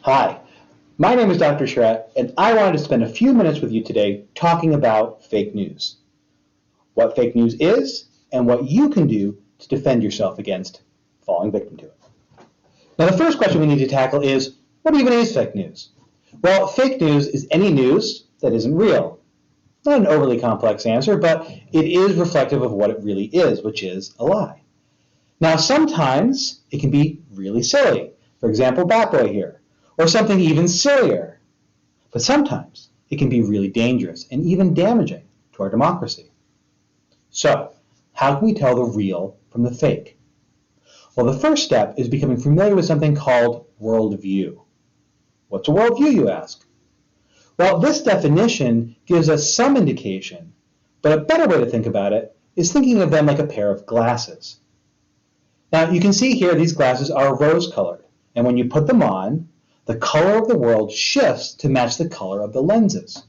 Hi, my name is Dr. Charette, and I wanted to spend a few minutes with you today talking about fake news, what fake news is, and what you can do to defend yourself against falling victim to it. Now, the first question we need to tackle is, what even is fake news? Well, fake news is any news that isn't real. Not an overly complex answer, but it is reflective of what it really is, which is a lie. Now, sometimes it can be really silly. For example, Bat Boy here. Or something even sillier. But sometimes it can be really dangerous and even damaging to our democracy. So, how can we tell the real from the fake? Well, the first step is becoming familiar with something called worldview. What's a worldview, you ask? Well, this definition gives us some indication, but a better way to think about it is thinking of them like a pair of glasses. Now, you can see here these glasses are rose-colored, and when you put them on, the color of the world shifts to match the color of the lenses.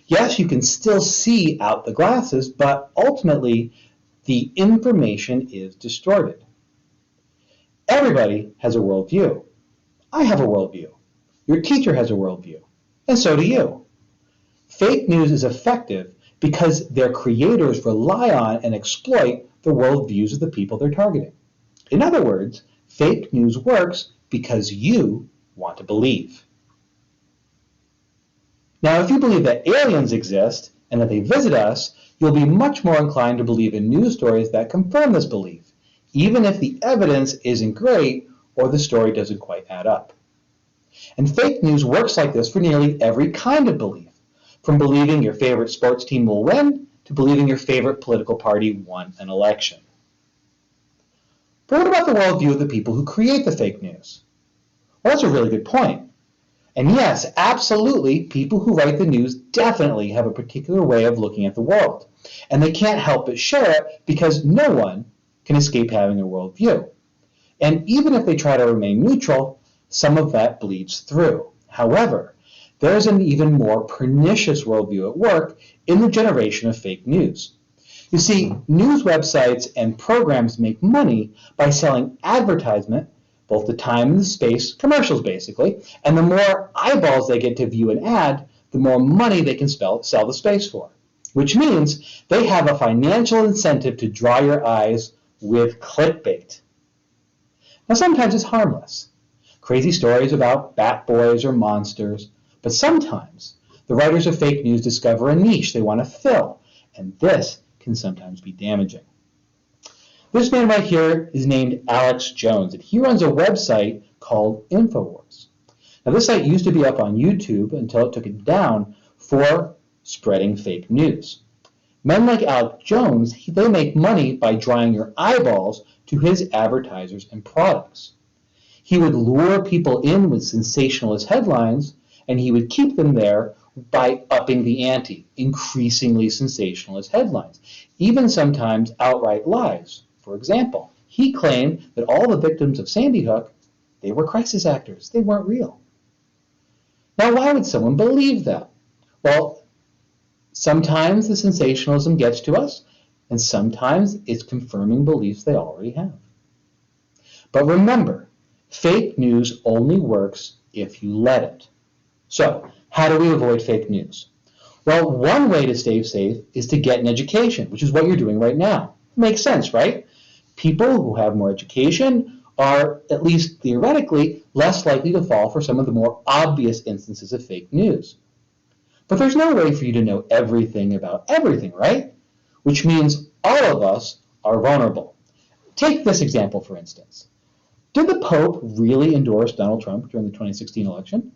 Yes, you can still see out the glasses, but ultimately the information is distorted. Everybody has a worldview. I have a worldview. Your teacher has a worldview, and so do you. Fake news is effective because their creators rely on and exploit the worldviews of the people they're targeting. In other words, fake news works because you want to believe. Now, if you believe that aliens exist and that they visit us, you'll be much more inclined to believe in news stories that confirm this belief, even if the evidence isn't great or the story doesn't quite add up. And fake news works like this for nearly every kind of belief, from believing your favorite sports team will win to believing your favorite political party won an election. But what about the worldview of the people who create the fake news? Well, that's a really good point. And yes, absolutely, people who write the news definitely have a particular way of looking at the world. And they can't help but share it because no one can escape having a worldview. And even if they try to remain neutral, some of that bleeds through. However, there's an even more pernicious worldview at work in the generation of fake news. You see, news websites and programs make money by selling advertisement, both the time and the space, commercials basically, and the more eyeballs they get to view an ad, the more money they can sell the space for, which means they have a financial incentive to draw your eyes with clickbait. Now, sometimes it's harmless, crazy stories about bat boys or monsters, but sometimes the writers of fake news discover a niche they want to fill, and this can sometimes be damaging. This man right here is named Alex Jones, and he runs a website called InfoWars. Now, this site used to be up on YouTube until it took it down for spreading fake news. Men like Alex Jones, they make money by drawing your eyeballs to his advertisers and products. He would lure people in with sensationalist headlines, and he would keep them there by upping the ante, increasingly sensationalist headlines, even sometimes outright lies. For example, he claimed that all the victims of Sandy Hook, they were crisis actors. They weren't real. Now, why would someone believe that? Well, sometimes the sensationalism gets to us, and sometimes it's confirming beliefs they already have. But remember, fake news only works if you let it. So, how do we avoid fake news? Well, one way to stay safe is to get an education, which is what you're doing right now. Makes sense, right? People who have more education are, at least theoretically, less likely to fall for some of the more obvious instances of fake news. But there's no way for you to know everything about everything, right? Which means all of us are vulnerable. Take this example, for instance. Did the Pope really endorse Donald Trump during the 2016 election?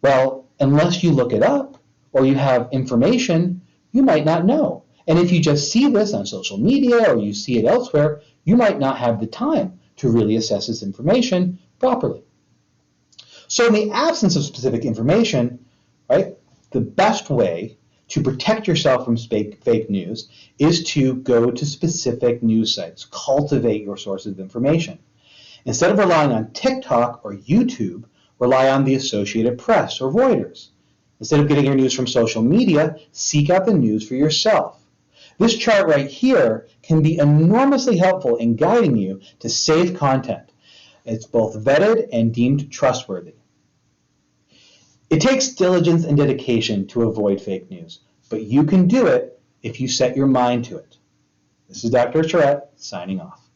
Well, unless you look it up or you have information, you might not know. And if you just see this on social media or you see it elsewhere, you might not have the time to really assess this information properly. So in the absence of specific information, right, the best way to protect yourself from fake news is to go to specific news sites, cultivate your sources of information. Instead of relying on TikTok or YouTube, rely on the Associated Press or Reuters. Instead of getting your news from social media, seek out the news for yourself. This chart right here can be enormously helpful in guiding you to safe content. It's both vetted and deemed trustworthy. It takes diligence and dedication to avoid fake news, but you can do it if you set your mind to it. This is Dr. Charette signing off.